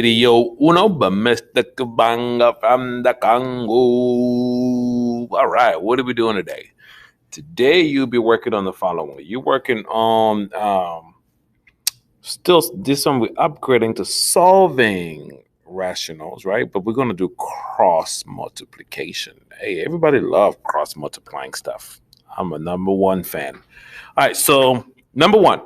Video uno, but Mr. Kabanga from the Congo. All right, what are we doing today? Today you'll be working on the following. You're working on still this one. We're upgrading to solving rationals, right? But we're gonna do cross multiplication. Hey, everybody love cross multiplying stuff. I'm a number one fan. All right, so number one.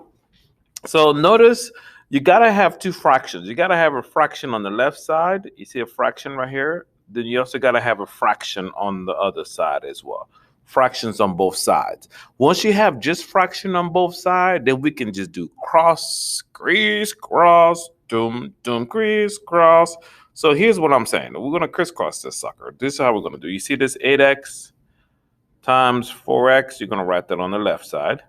So notice you gotta have two fractions. You gotta have a fraction on the left side. You see a fraction right here. Then you also gotta have a fraction on the other side as well. Fractions on both sides. Once you have just fraction on both sides, then we can just do cross, crisscross, doom, doom, crisscross. So here's what I'm saying. We're gonna crisscross this sucker. This is how we're gonna do. You see this 8x times 4x? You're gonna write that on the left side.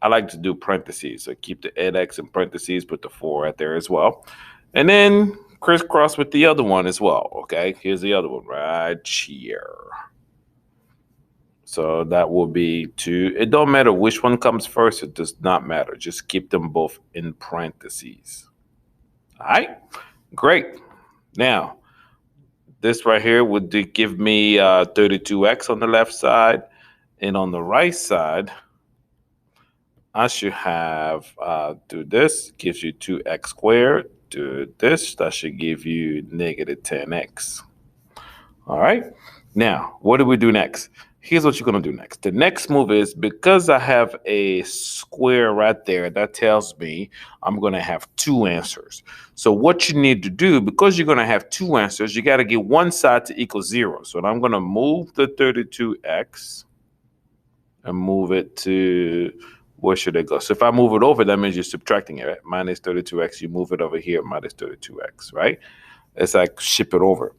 I like to do parentheses. So keep the 8x in parentheses, put the 4 right there as well. And then crisscross with the other one as well. Okay, here's the other one right here. So that will be 2. It don't matter which one comes first. It does not matter. Just keep them both in parentheses. All right, great. Now, this right here would give me 32x on the left side. And on the right side, I should have do this, gives you 2x squared. Do this, that should give you negative 10x. All right. Now, what do we do next? Here's what you're going to do next. The next move is, because I have a square right there, that tells me I'm going to have two answers. So what you need to do, because you're going to have two answers, you got to get one side to equal 0. So I'm going to move the 32x and move it to, where should it go? So if I move it over, that means you're subtracting it, right? Minus 32x, you move it over here, minus 32x, right? It's like ship it over.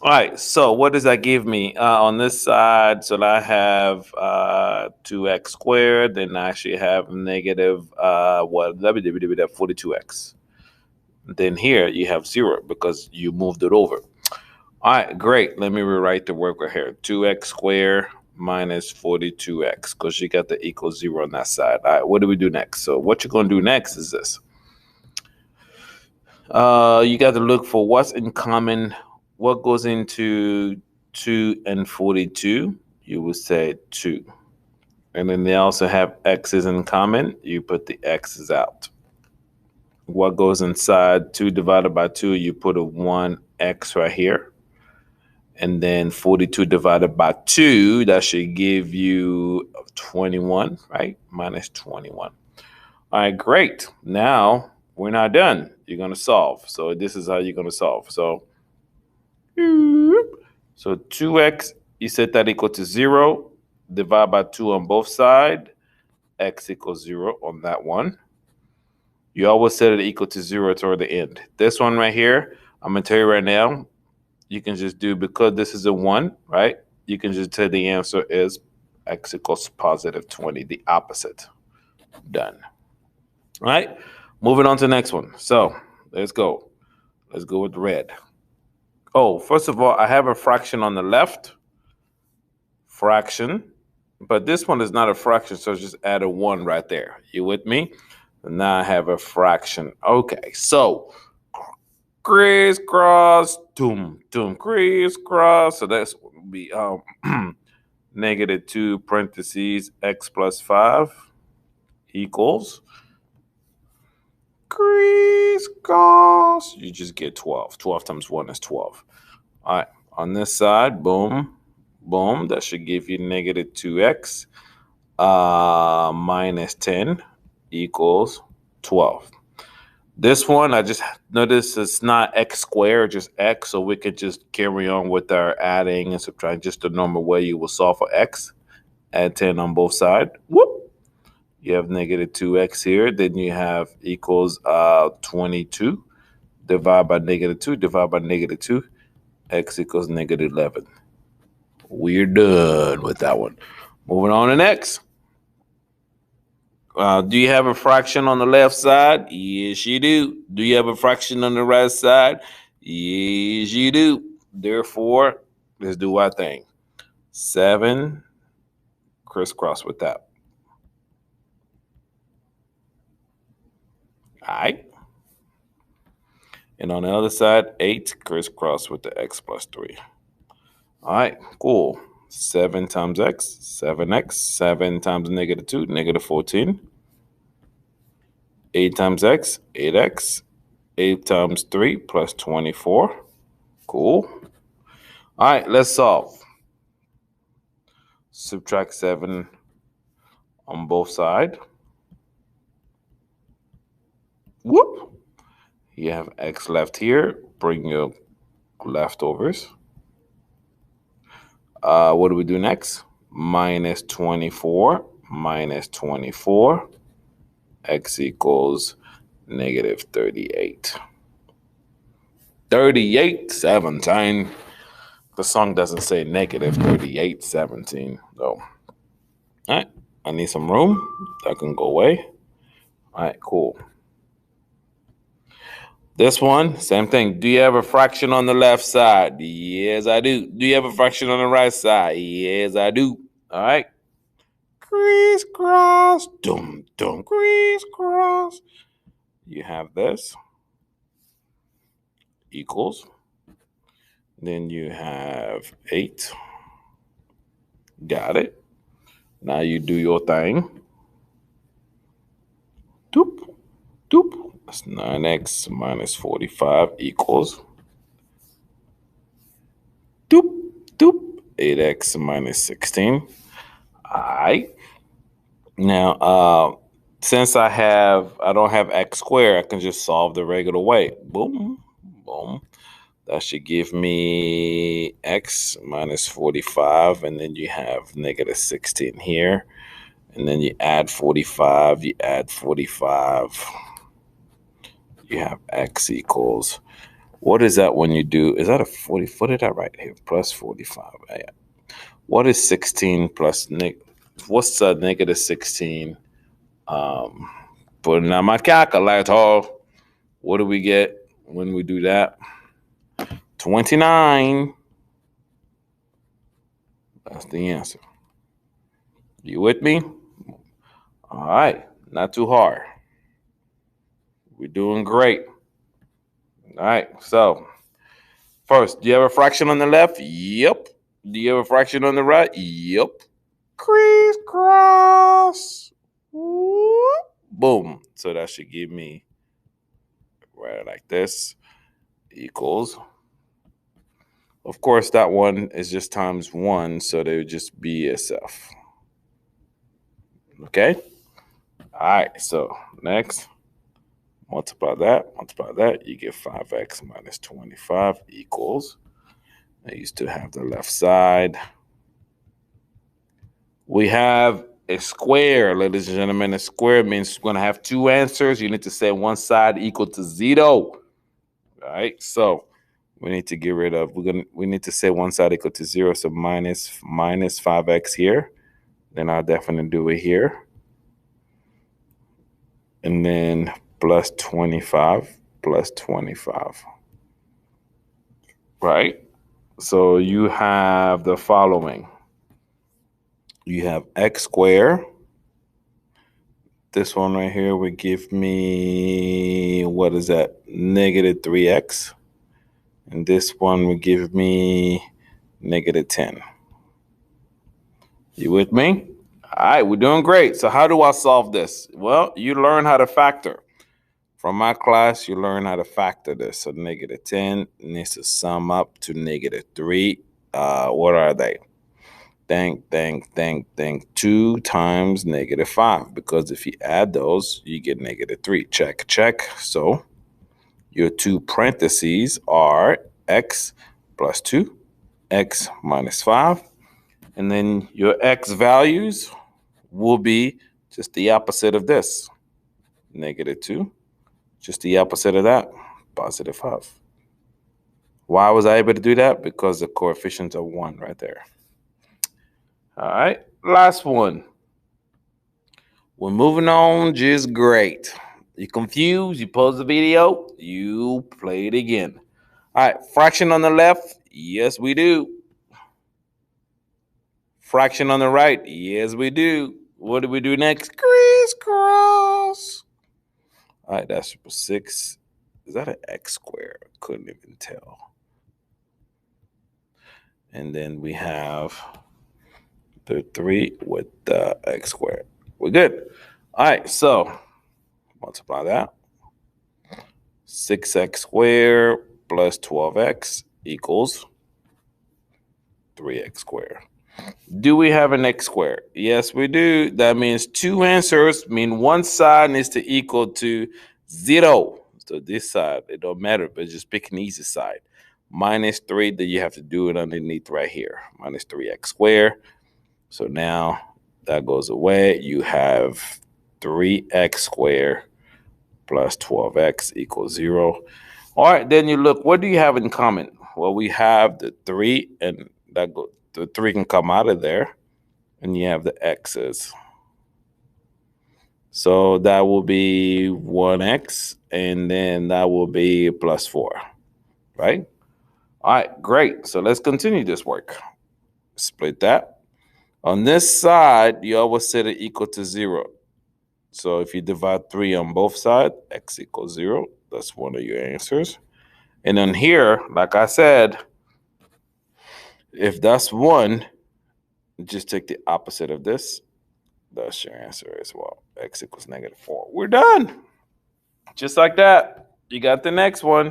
All right, so what does that give me on this side? So I have 2x squared, then I actually have negative, 42x. Then here you have 0 because you moved it over. All right, great. Let me rewrite the work right here. 2x squared minus 42x, because you got the equal 0 on that side. All right, what do we do next? So what you're going to do next is this. You got to look for what's in common. What goes into 2 and 42? You would say 2. And then they also have x's in common. You put the x's out. What goes inside 2 divided by 2? You put a 1x right here. And then 42 divided by 2, that should give you 21, right? Minus 21. All right, great. Now we're not done. You're going to solve. So this is how you're going to solve. So 2x, you set that equal to 0. Divide by 2 on both sides. X equals 0 on that one. You always set it equal to 0 toward the end. This one right here, I'm going to tell you right now, you can just do, because this is a 1, right? You can just tell the answer is x equals positive 20, the opposite. Done. All right, moving on to the next one. So let's go. Let's go with red. Oh, first of all, I have a fraction on the left. Fraction. But this one is not a fraction, so just add a 1 right there. You with me? And now I have a fraction. Okay, so crisscross, doom, doom, crisscross. So that's would be negative 2 parentheses x plus 5 equals crisscross. You just get 12. 12 times 1 is 12. All right, on this side, boom, boom. That should give you negative 2x minus 10 equals 12. This one, I just noticed it's not x squared, just x, so we could just carry on with our adding and subtracting just the normal way you will solve for x. Add 10 on both sides. Whoop! You have negative 2x here. Then you have equals 22. Divide by negative 2. Divide by negative 2. X equals negative 11. We're done with that one. Moving on to next. Do you have a fraction on the left side? Yes, you do. Do you have a fraction on the right side? Yes, you do. Therefore, let's do our thing. 7, crisscross with that. All right. And on the other side, 8 crisscross with the x plus 3. All right, cool. 7 times x, 7x. 7 times negative 2, negative 14. 8 times x, 8x. 8 times 3 plus 24. Cool. All right, let's solve. Subtract 7 on both sides. Whoop. You have x left here. Bring your leftovers. What do we do next? Minus 24 minus 24. X equals negative 38. 3817. The song doesn't say negative 3817, though. All right, I need some room. That can go away. All right, cool. This one, same thing. Do you have a fraction on the left side? Yes, I do. Do you have a fraction on the right side? Yes, I do. All right. Crisscross. Dum, dum, crisscross. You have this. Equals. Then you have 8. Got it. Now you do your thing. Doop, doop. That's 9x minus 45 equals. Doop, doop. 8x minus 16. All right. Now, since I don't have x squared, I can just solve the regular way. Boom, boom. That should give me x minus 45, and then you have negative 16 here. And then you add 45, you add 45. You have x equals, what is that when you do, is that a 40, what did I write here? Plus 45. Yeah. What is 16 plus, what's negative 16? Putting on my calculator. What do we get when we do that? 29. That's the answer. You with me? All right. Not too hard. We're doing great. All right. So, first, do you have a fraction on the left? Yep. Do you have a fraction on the right? Yep. Crisscross. Whoop. Boom. So that should give me right like this equals. Of course, that one is just times 1, so they would just be SF. Okay? All right, so next, multiply that, you get 5x minus 25 equals. I used to have the left side. We have a square, ladies and gentlemen. A square means we're going to have 2 answers. You need to say one side equal to 0. All right, so we need to get rid of, we need to say one side equal to 0, so minus 5x here. Then I'll definitely do it here. And then plus 25 plus 25. Right? So you have the following. You have x squared. This one right here would give me, what is that? Negative 3x. And this one would give me negative 10. You with me? All right, we're doing great. So how do I solve this? Well, you learn how to factor. From my class, you learn how to factor this. So negative 10 needs to sum up to negative 3. What are they? Think. 2 times negative 5. Because if you add those, you get negative 3. Check. So your 2 parentheses are x plus 2, x minus 5. And then your x values will be just the opposite of this. Negative 2. Just the opposite of that, positive 5. Why was I able to do that? Because the coefficients are 1 right there. All right, last one. We're moving on just great. You confused, you pause the video, you play it again. All right, fraction on the left, yes we do. Fraction on the right, yes we do. What do we do next? Crisscross. All right, that's 6 Is that an x squared? Couldn't even tell. And then we have the 3 with the x squared. We're good. All right, so multiply that. 6x squared plus 12x equals 3x squared. Do we have an x squared? Yes, we do. That means two answers mean one side needs to equal to 0. So this side, it don't matter, but just pick an easy side. -3, then you have to do it underneath right here. Minus 3x squared. So now that goes away. You have 3x squared plus 12x equals 0. All right, then you look, what do you have in common? Well, we have the 3, and the 3 can come out of there, and you have the x's. So that will be 1x, and then that will be plus 4, right? All right, great. So let's continue this work. Split that. On this side, you always set it equal to 0. So if you divide 3 on both sides, x equals 0. That's one of your answers. And then here, like I said, if that's 1, just take the opposite of this. That's your answer as well. X equals -4. We're done. Just like that. You got the next one.